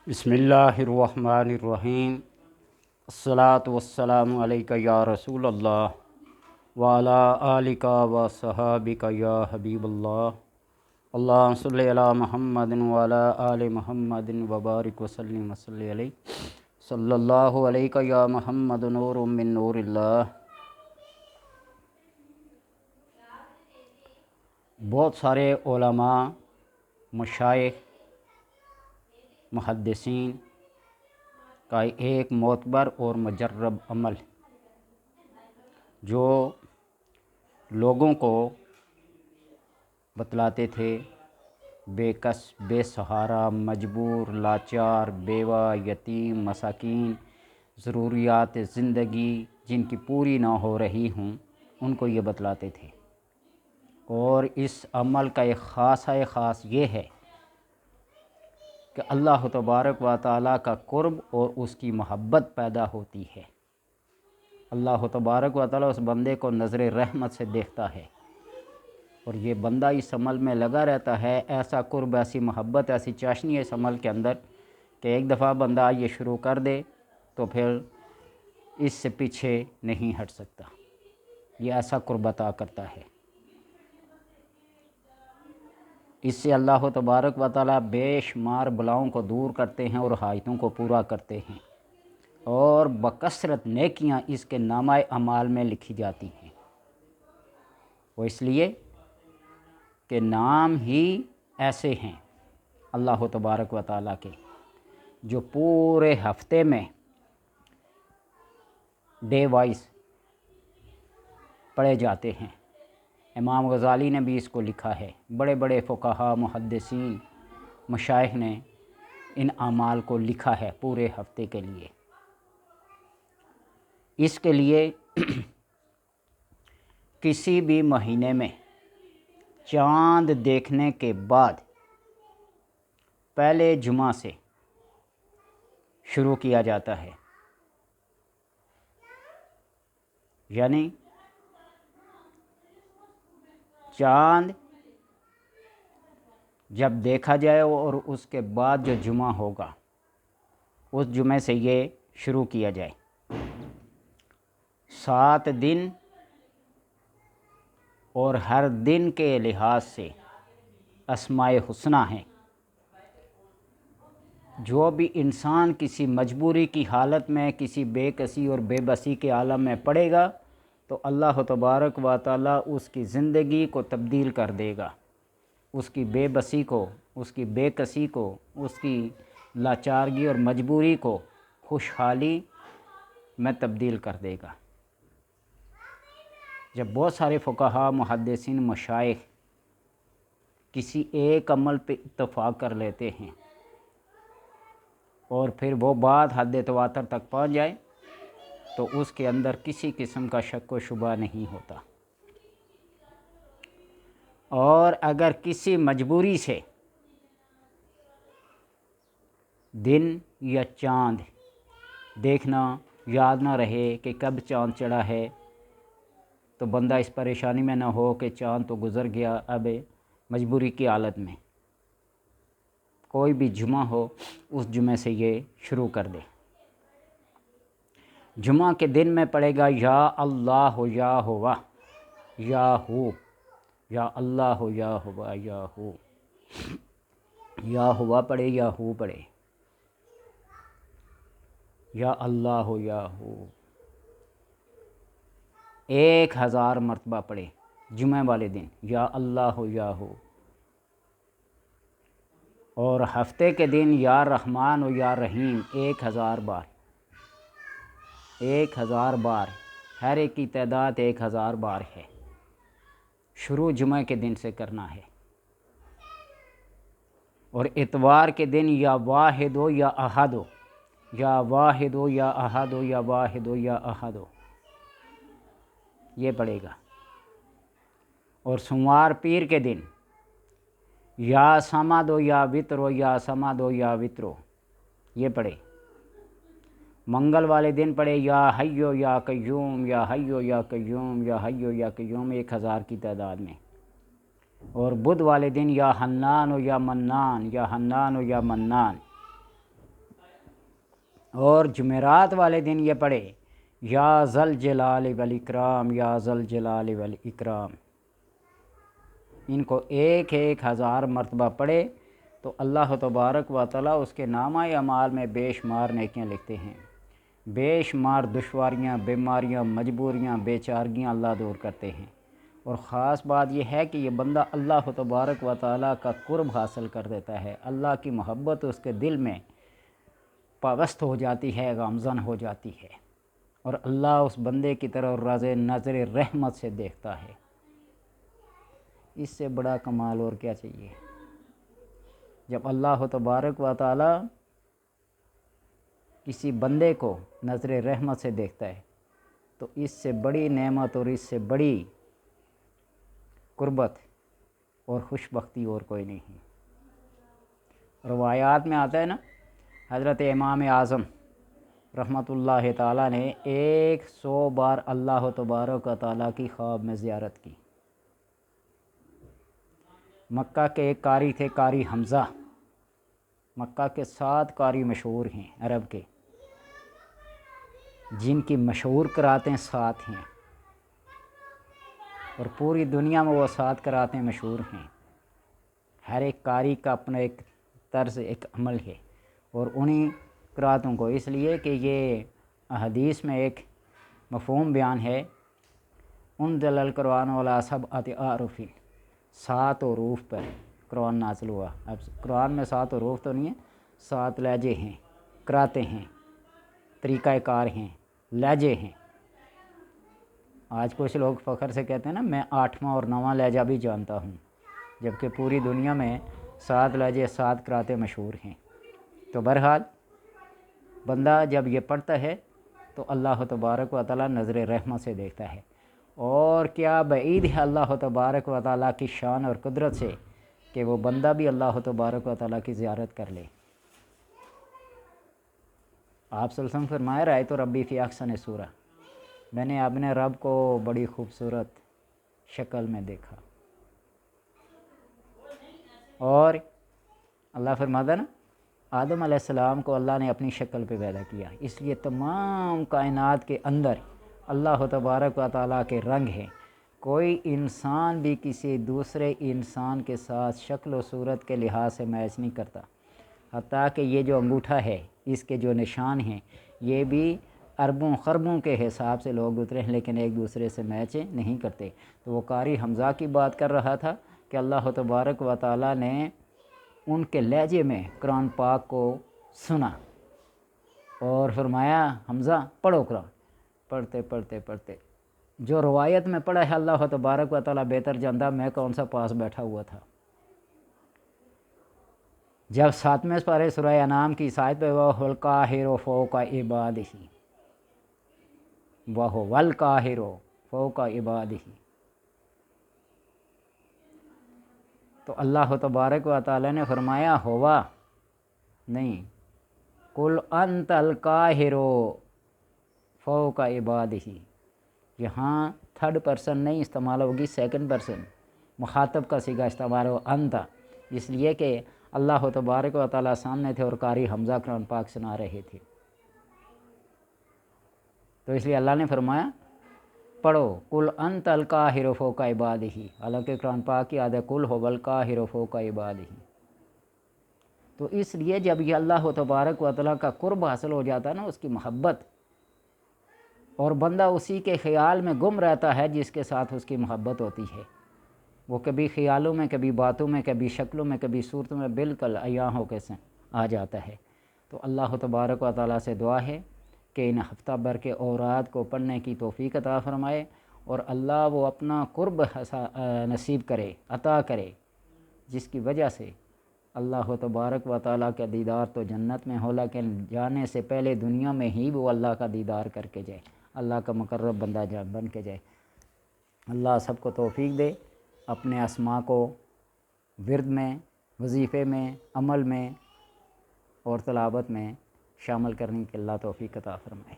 بسم اللہ الرحمن الرحیم۔ الصلاۃ والسلام علیک یا رسول اللہ وعلی آلک و صحابک یا حبیب اللہ۔ اللہم صلی علی محمد وعلی آل محمد وبارک وسلم وصلی علیہ صلی اللہ علیہ یا محمد نور من نور اللہ۔ بہت سارے علماء، مشائخ، محدثین کا ایک معتبر اور مجرب عمل جو لوگوں کو بتلاتے تھے، بے کس، بے سہارا، مجبور، لاچار، بیوہ، یتیم، مساکین، ضروریات زندگی جن کی پوری نہ ہو رہی ہوں، ان کو یہ بتلاتے تھے۔ اور اس عمل کا ایک خاص یہ ہے کہ اللہ تبارک و تعالیٰ کا قرب اور اس کی محبت پیدا ہوتی ہے۔ اللہ تبارک و تعالیٰ اس بندے کو نظر رحمت سے دیکھتا ہے، اور یہ بندہ اس عمل میں لگا رہتا ہے۔ ایسا قرب، ایسی محبت، ایسی چاشنی ہے اس عمل کے اندر کہ ایک دفعہ بندہ یہ شروع کر دے تو پھر اس سے پیچھے نہیں ہٹ سکتا۔ یہ ایسا قرب عطا کرتا ہے۔ اس سے اللہ تبارک و تعالیٰ بے شمار بلاؤں کو دور کرتے ہیں اور حاجتوں کو پورا کرتے ہیں، اور بکثرت نیکیاں اس کے نامہ اعمال میں لکھی جاتی ہیں۔ وہ اس لیے کہ نام ہی ایسے ہیں اللہ تبارک و تعالیٰ کے جو پورے ہفتے میں ڈے وائز پڑھے جاتے ہیں۔ امام غزالی نے بھی اس کو لکھا ہے، بڑے بڑے فقہا، محدثین، مشائخ نے ان اعمال کو لکھا ہے پورے ہفتے کے لیے۔ اس کے لیے کسی بھی مہینے میں چاند دیکھنے کے بعد پہلے جمعہ سے شروع کیا جاتا ہے، یعنی چاند جب دیکھا جائے اور اس کے بعد جو جمعہ ہوگا اس جمعے سے یہ شروع کیا جائے۔ 7 دن اور ہر دن کے لحاظ سے اسماء حسنی ہیں۔ جو بھی انسان کسی مجبوری کی حالت میں، کسی بے کسی اور بے بسی کے عالم میں پڑے گا تو اللہ تبارک و تعالیٰ اس کی زندگی کو تبدیل کر دے گا، اس کی بے بسی کو، اس کی بے کسی کو، اس کی لاچارگی اور مجبوری کو خوشحالی میں تبدیل کر دے گا۔ جب بہت سارے فقہا، محدثین، مشائخ کسی ایک عمل پہ اتفاق کر لیتے ہیں اور پھر وہ بات حد تواتر تک پہنچ جائے تو اس کے اندر کسی قسم کا شک و شبہ نہیں ہوتا۔ اور اگر کسی مجبوری سے دن یا چاند دیکھنا یاد نہ رہے کہ کب چاند چڑھا ہے تو بندہ اس پریشانی میں نہ ہو کہ چاند تو گزر گیا، اب مجبوری کی حالت میں کوئی بھی جمعہ ہو اس جمعے سے یہ شروع کر دے۔ جمعہ کے دن میں پڑھے گا یا اللہ یا ہوا یا ہو، یا اللہ یا ہوا یا ہو، یا ہوا پڑھے یا ہو پڑھے، یا اللہ یا ہو 1000 مرتبہ پڑھے جمعہ والے دن یا اللہ یا ہو۔ اور ہفتے کے دن یا رحمان و یا رحیم 1000 بار، 1000 بار، ہر ایک کی تعداد 1000 بار ہے۔ شروع جمعہ کے دن سے کرنا ہے۔ اور اتوار کے دن یا واحد ہو یا احد ہو، یا واحد ہو یا احد ہو، یا واحد ہو یا احد ہو، یہ پڑھے گا۔ اور سوموار پیر کے دن یا صمد ہو یا وتر ہو، یا صمد ہو یا وتر ہو، یہ پڑھے۔ منگل والے دن پڑھے یا حیو یا قیوم، یا حیو یا قیوم، یا حیو یا قیوم 1000 کی تعداد میں۔ اور بدھ والے دن یا حنان ہو یا منان، یا حنان ہو یا منان، اور جمعرات والے دن یہ پڑھے یا ذل جلال والاکرام، یا ذل جلال والاکرام، ان کو 1000 مرتبہ پڑھے تو اللہ تبارک و تعالیٰ اس کے نامہ اعمال میں بے شمار نیکیاں لکھتے ہیں، بے شمار دشواریاں، بیماریاں، مجبوریاں، بے چارگیاں اللہ دور کرتے ہیں۔ اور خاص بات یہ ہے کہ یہ بندہ اللہ تبارک و تعالیٰ کا قرب حاصل کر دیتا ہے، اللہ کی محبت اس کے دل میں پابست ہو جاتی ہے، گامزن ہو جاتی ہے، اور اللہ اس بندے کی طرف نظر رحمت سے دیکھتا ہے۔ اس سے بڑا کمال اور کیا چاہیے؟ جب اللہ تبارک و تعالیٰ کسی بندے کو نظر رحمت سے دیکھتا ہے تو اس سے بڑی نعمت اور اس سے بڑی قربت اور خوش بختی اور کوئی نہیں۔ روایات میں آتا ہے نا، حضرت امام اعظم رحمۃ اللہ تعالیٰ نے 100 بار اللہ تبارک و تعالیٰ کی خواب میں زیارت کی۔ مکہ کے ایک قاری تھے، قاری حمزہ، مکہ کے 7 قاری مشہور ہیں عرب کے، جن کی مشہور قراتیں 7 ہیں، اور پوری دنیا میں وہ 7 قراتیں مشہور ہیں۔ ہر ایک قاری کا اپنا ایک طرز، ایک عمل ہے، اور انہی قراتوں کو، اس لیے کہ یہ حدیث میں ایک مفہوم بیان ہے، انزل القرآن علی 7 احرف، 7 حروف پر قرآن نازل ہوا۔ اب قرآن میں 7 حروف تو نہیں ہیں، 7 لہجے ہیں، قراتیں ہیں، طریقہ کار ہیں، لہجے ہیں۔ آج کچھ لوگ فخر سے کہتے ہیں نا، میں 8واں اور 9واں لہجہ بھی جانتا ہوں، جبکہ پوری دنیا میں 7 لہجے، 7 قراتیں مشہور ہیں۔ تو بہرحال بندہ جب یہ پڑھتا ہے تو اللہ تبارک و تعالیٰ نظر رحمت سے دیکھتا ہے، اور کیا بعید ہے اللہ تبارک و تعالیٰ کی شان اور قدرت سے کہ وہ بندہ بھی اللہ تبارک و تعالیٰ کی زیارت کر لے۔ آپ صلی اللہ علیہ وسلم فرمایا رأیت ربی فی احسن صورہ، میں نے اپنے رب کو بڑی خوبصورت شکل میں دیکھا۔ اور اللہ فرماتا نا، آدم علیہ السلام کو اللہ نے اپنی شکل پہ پیدا کیا، اس لیے تمام کائنات کے اندر اللہ تبارک و تعالیٰ کے رنگ ہیں۔ کوئی انسان بھی کسی دوسرے انسان کے ساتھ شکل و صورت کے لحاظ سے میچ نہیں کرتا، حتیٰ کہ یہ جو انگوٹھا ہے، اس کے جو نشان ہیں، یہ بھی اربوں خربوں کے حساب سے لوگ اترے ہیں، لیکن ایک دوسرے سے میچ نہیں کرتے۔ تو وہ قاری حمزہ کی بات کر رہا تھا کہ اللہ تبارک و تعالیٰ نے ان کے لہجے میں قرآن پاک کو سنا اور فرمایا حمزہ پڑھو قرآن۔ پڑھتے پڑھتے پڑھتے جو روایت میں پڑھا ہے اللہ تبارک و تعالیٰ بہتر جانتا، میں کون سا پاس بیٹھا ہوا تھا۔ جب 7ویں پارے سورہ انعام کی آیت پہ وَهُوَ الْقَاهِرُ فَوْقَ عِبَادِهِ، وَهُوَ الْقَاهِرُ فَوْقَ عِبَادِهِ، تو اللہ تبارک و تعالیٰ نے فرمایا ہوا نہیں، قُلْ أَنْتَ الْقَاهِرُ فَوْقَ عِبَادِهِ، یہاں 3rd پرسن نہیں استعمال ہوگی، 2nd پرسن مخاطب کا صیغہ استعمال ہو انت، اس لیے کہ اللہ تبارک و تعالیٰ سامنے تھے اور قاری حمزہ قرآن پاک سنا رہے تھے، تو اس لیے اللہ نے فرمایا پڑھو قُلْ أَنْتَ الْقَاهِرُ فَوْقَ عِبَادِهِ، حالانکہ قرآن پاک کی عادت قُلْ هُوَ الْقَاهِرُ فَوْقَ عِبَادِهِ۔ تو اس لیے جب یہ اللہ تبارک و تعالیٰ کا قرب حاصل ہو جاتا ہے نا، اس کی محبت، اور بندہ اسی کے خیال میں گم رہتا ہے جس کے ساتھ اس کی محبت ہوتی ہے، وہ کبھی خیالوں میں، کبھی باتوں میں، کبھی شکلوں میں، کبھی صورتوں میں بالکل عیاں ہو کے آ جاتا ہے۔ تو اللہ تبارک و تعالیٰ سے دعا ہے کہ ان ہفتہ بھر کے اوراد کو پڑھنے کی توفیق عطا فرمائے، اور اللہ وہ اپنا قرب نصیب کرے، عطا کرے، جس کی وجہ سے اللہ تبارک و تعالیٰ کا دیدار تو جنت میں ہو، لیکن جانے سے پہلے دنیا میں ہی وہ اللہ کا دیدار کر کے جائے، اللہ کا مقرب بندہ بن کے جائے۔ اللہ سب کو توفیق دے اپنے اسماء کو ورد میں، وظیفے میں، عمل میں اور تلاوت میں شامل کرنے کی اللہ توفیق عطا فرمائے۔